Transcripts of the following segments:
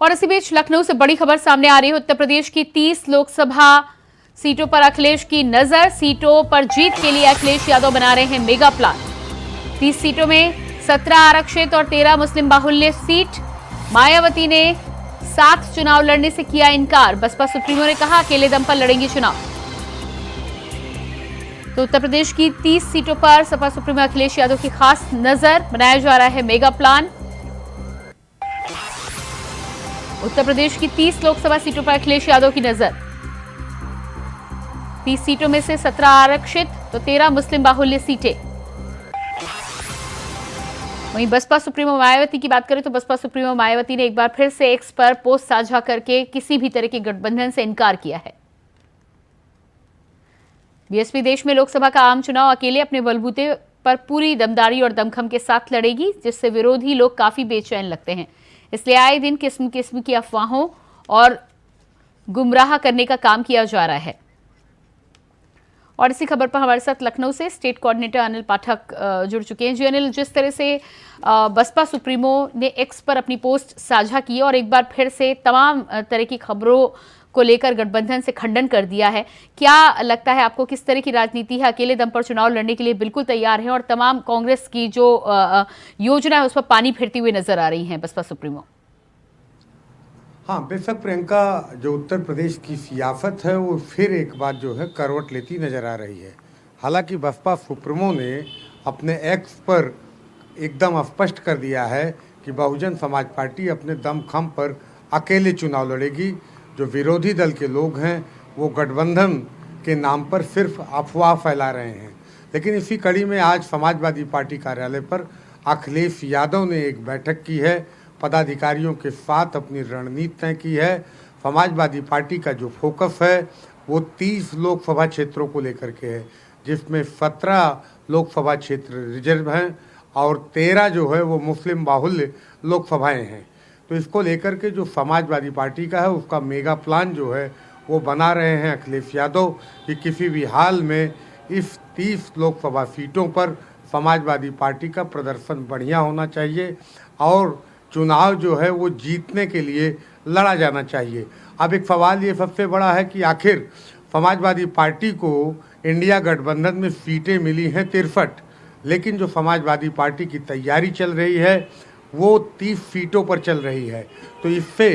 और इसी बीच लखनऊ से बड़ी खबर सामने आ रही है। उत्तर प्रदेश की 30 लोकसभा सीटों पर अखिलेश की नजर। सीटों पर जीत के लिए अखिलेश यादव बना रहे हैं मेगा प्लान। 30 सीटों में 17 आरक्षित और 13 मुस्लिम बाहुल्य सीट। मायावती ने साथ चुनाव लड़ने से किया इनकार। बसपा सुप्रीमो ने कहा अकेले दम पर लड़ेंगी चुनाव। तो उत्तर प्रदेश की 30 सीटों पर सपा सुप्रीमो अखिलेश यादव की खास नजर। बनाया जा रहा है मेगा प्लान। उत्तर प्रदेश की 30 लोकसभा सीटों पर अखिलेश यादव की नजर। 30 सीटों में से 17 आरक्षित तो 13 मुस्लिम बाहुल्य सीटें। वहीं बसपा सुप्रीमो मायावती की बात करें तो बसपा सुप्रीमो मायावती ने एक बार फिर से एक्स पर पोस्ट साझा करके किसी भी तरह के गठबंधन से इनकार किया है। बीएसपी देश में लोकसभा का आम चुनाव अकेले अपने बलबूते पर पूरी दमदारी और दमखम के साथ लड़ेगी, जिससे विरोधी लोग काफी बेचैन लगते हैं। इसलिए आए दिन किस्म किस्म की अफवाहों और गुमराह करने का काम किया जा रहा है। और इसी खबर पर हमारे साथ लखनऊ से स्टेट कोऑर्डिनेटर अनिल पाठक जुड़ चुके हैं। जी अनिल, जिस तरह से बसपा सुप्रीमो ने एक्स पर अपनी पोस्ट साझा की और एक बार फिर से तमाम तरह की खबरों को लेकर गठबंधन से खंडन कर दिया है, क्या लगता है आपको किस तरह की राजनीति है? अकेले दम पर चुनाव लड़ने के लिए बिल्कुल तैयार है और तमाम कांग्रेस की जो योजना है उस पर पानी फेरती हुई नजर आ रही है बसपा सुप्रीमो। हाँ, बेशक प्रियंका, जो उत्तर प्रदेश की सियासत है वो फिर एक बार जो है करवट लेती नजर आ रही है। हालांकि बसपा सुप्रीमो ने अपने एक्स पर एकदम स्पष्ट कर दिया है कि बहुजन समाज पार्टी अपने दमखम पर अकेले चुनाव लड़ेगी। जो विरोधी दल के लोग हैं वो गठबंधन के नाम पर सिर्फ अफवाह फैला रहे हैं। लेकिन इसी कड़ी में आज समाजवादी पार्टी कार्यालय पर अखिलेश यादव ने एक बैठक की है, पदाधिकारियों के साथ अपनी रणनीति तय की है। समाजवादी पार्टी का जो फोकस है वो 30 लोकसभा क्षेत्रों को लेकर के है, जिसमें 17 लोकसभा क्षेत्र रिजर्व हैं और 13 जो है वो मुस्लिम बाहुल्य लोकसभाएं हैं। तो इसको लेकर के जो समाजवादी पार्टी का है उसका मेगा प्लान जो है वो बना रहे हैं अखिलेश यादव कि किसी भी हाल में इस 30 लोकसभा सीटों पर समाजवादी पार्टी का प्रदर्शन बढ़िया होना चाहिए और चुनाव जो है वो जीतने के लिए लड़ा जाना चाहिए। अब एक सवाल ये सबसे बड़ा है कि आखिर समाजवादी पार्टी को इंडिया गठबंधन में सीटें मिली हैं 63, लेकिन जो समाजवादी पार्टी की तैयारी चल रही है वो 30 सीटों पर चल रही है। तो इससे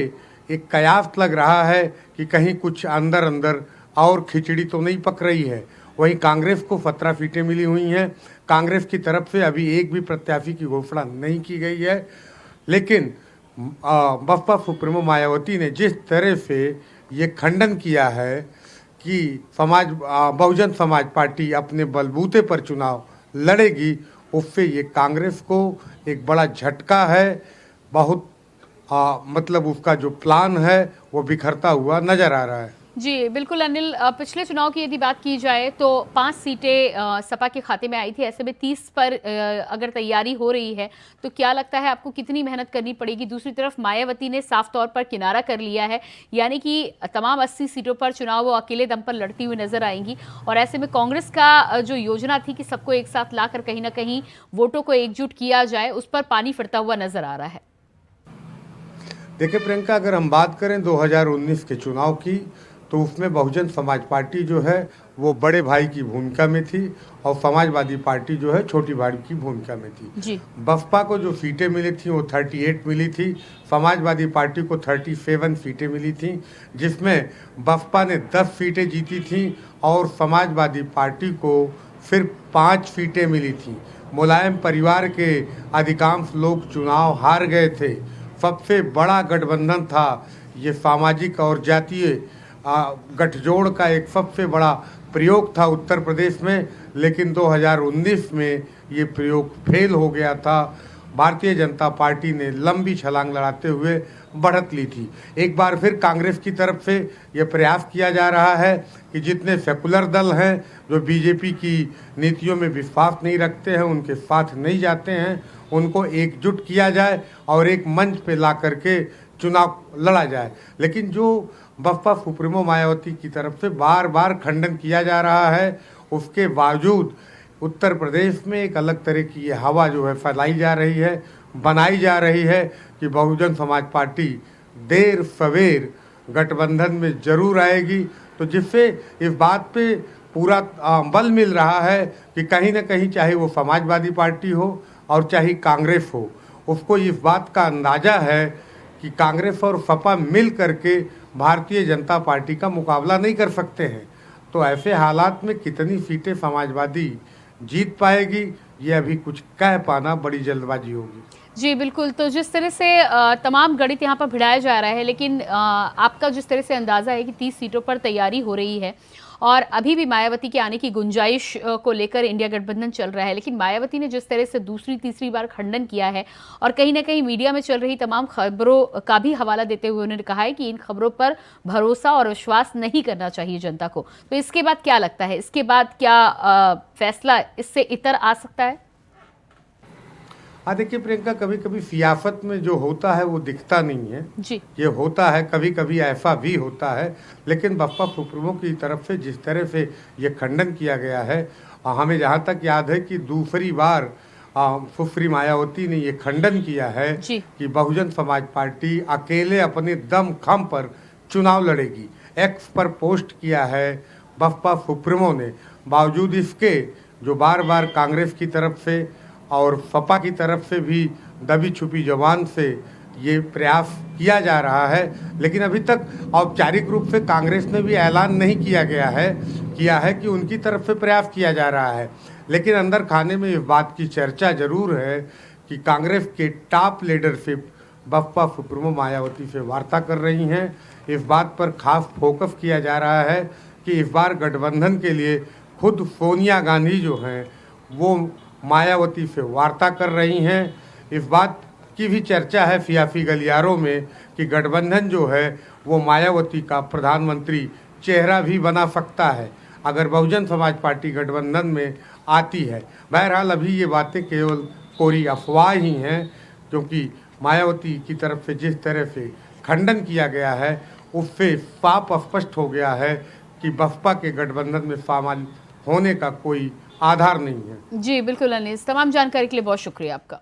एक कयास लग रहा है कि कहीं कुछ अंदर अंदर और खिचड़ी तो नहीं पक रही है। वहीं कांग्रेस को 17 सीटें मिली हुई हैं। कांग्रेस की तरफ से अभी एक भी प्रत्याशी की घोषणा नहीं की गई है। लेकिन बसपा सुप्रीमो मायावती ने जिस तरह से ये खंडन किया है कि बहुजन समाज पार्टी अपने बलबूते पर चुनाव लड़ेगी, उससे ये कांग्रेस को एक बड़ा झटका है। बहुत मतलब उसका जो प्लान है वो बिखरता हुआ नजर आ रहा है। जी बिल्कुल अनिल, पिछले चुनाव की यदि बात की जाए तो 5 सीटें सपा के खाते में आई थी। ऐसे में 30 पर अगर तैयारी हो रही है तो क्या लगता है आपको कितनी मेहनत करनी पड़ेगी? दूसरी तरफ मायावती ने साफ तौर पर किनारा कर लिया है, यानी कि तमाम 80 सीटों पर चुनाव वो अकेले दम पर लड़ती हुई नजर आएंगी। और ऐसे में कांग्रेस का जो योजना थी कि सबको एक साथ लाकर कहीं ना कहीं वोटों को एकजुट किया जाए, उस पर पानी फिरता हुआ नजर आ रहा है। देखिए प्रियंका, अगर हम बात करें 2019 के चुनाव की तो उसमें बहुजन समाज पार्टी जो है वो बड़े भाई की भूमिका में थी और समाजवादी पार्टी जो है छोटी भाई की भूमिका में थी। बसपा को जो सीटें मिली थी वो 38 मिली थी, समाजवादी पार्टी को 37 सीटें मिली थी, जिसमें बसपा ने 10 सीटें जीती थी और समाजवादी पार्टी को सिर्फ 5 सीटें मिली थी। मुलायम परिवार के अधिकांश लोग चुनाव हार गए थे। सबसे बड़ा गठबंधन था ये, सामाजिक और जातीय गठजोड़ का एक सबसे बड़ा प्रयोग था उत्तर प्रदेश में। लेकिन 2019 में ये प्रयोग फेल हो गया था। भारतीय जनता पार्टी ने लंबी छलांग लगाते हुए बढ़त ली थी। एक बार फिर कांग्रेस की तरफ से ये प्रयास किया जा रहा है कि जितने सेकुलर दल हैं जो बीजेपी की नीतियों में विश्वास नहीं रखते हैं, उनके साथ नहीं जाते हैं, उनको एकजुट किया जाए और एक मंच पे ला करके चुनाव लड़ा जाए। लेकिन जो बसपा सुप्रीमो मायावती की तरफ से बार बार खंडन किया जा रहा है, उसके बावजूद उत्तर प्रदेश में एक अलग तरह की ये हवा जो है फैलाई जा रही है, बनाई जा रही है कि बहुजन समाज पार्टी देर सवेर गठबंधन में जरूर आएगी। तो जिससे इस बात पे पूरा बल मिल रहा है कि कहीं ना कहीं चाहे वो समाजवादी पार्टी हो और चाहे कांग्रेस हो, उसको इस बात का अंदाज़ा है कि कांग्रेस और सपा मिल करके भारतीय जनता पार्टी का मुकाबला नहीं कर सकते हैं। तो ऐसे हालात में कितनी सीटें समाजवादी जीत पाएगी, ये अभी कुछ कह पाना बड़ी जल्दबाजी होगी। जी बिल्कुल, तो जिस तरह से तमाम गणित यहाँ पर भिड़ाया जा रहा है, लेकिन आपका जिस तरह से अंदाज़ा है कि 30 सीटों पर तैयारी हो रही है और अभी भी मायावती के आने की गुंजाइश को लेकर इंडिया गठबंधन चल रहा है, लेकिन मायावती ने जिस तरह से दूसरी तीसरी बार खंडन किया है और कहीं ना कहीं मीडिया में चल रही तमाम खबरों का भी हवाला देते हुए उन्होंने कहा है कि इन खबरों पर भरोसा और विश्वास नहीं करना चाहिए जनता को। तो इसके बाद क्या लगता है, इसके बाद क्या फैसला इससे इतर आ सकता है? हाँ देखिए प्रियंका, कभी कभी सियासत में जो होता है वो दिखता नहीं है जी। ये होता है, कभी कभी ऐसा भी होता है। लेकिन बसपा सुप्रीमो की तरफ से जिस तरह से ये खंडन किया गया है, हमें जहाँ तक याद है कि दूसरी बार सुश्री मायावती ने ये खंडन किया है कि बहुजन समाज पार्टी अकेले अपने दम खम पर चुनाव लड़ेगी। एक्स पर पोस्ट किया है बसपा सुप्रीमो ने, बावजूद इसके जो बार बार कांग्रेस की तरफ से और सपा की तरफ से भी दबी छुपी जबान से ये प्रयास किया जा रहा है, लेकिन अभी तक औपचारिक रूप से कांग्रेस ने भी ऐलान नहीं किया है कि उनकी तरफ से प्रयास किया जा रहा है। लेकिन अंदर खाने में इस बात की चर्चा जरूर है कि कांग्रेस के top leadership Baspa supremo Mayawati से वार्ता कर रही हैं। इस बात पर खास फोकस किया जा रहा है कि इस बार गठबंधन के लिए खुद सोनिया गांधी जो हैं वो मायावती से वार्ता कर रही हैं। इस बात की भी चर्चा है सियासी गलियारों में कि गठबंधन जो है वो मायावती का प्रधानमंत्री चेहरा भी बना सकता है अगर बहुजन समाज पार्टी गठबंधन में आती है। बहरहाल अभी ये बातें केवल कोरी अफवाह ही हैं, क्योंकि मायावती की तरफ से जिस तरह से खंडन किया गया है उससे साफ स्पष्ट हो गया है कि बसपा के गठबंधन में शामिल होने का कोई आधार नहीं है। जी बिल्कुल अनीस, तमाम जानकारी के लिए बहुत शुक्रिया आपका।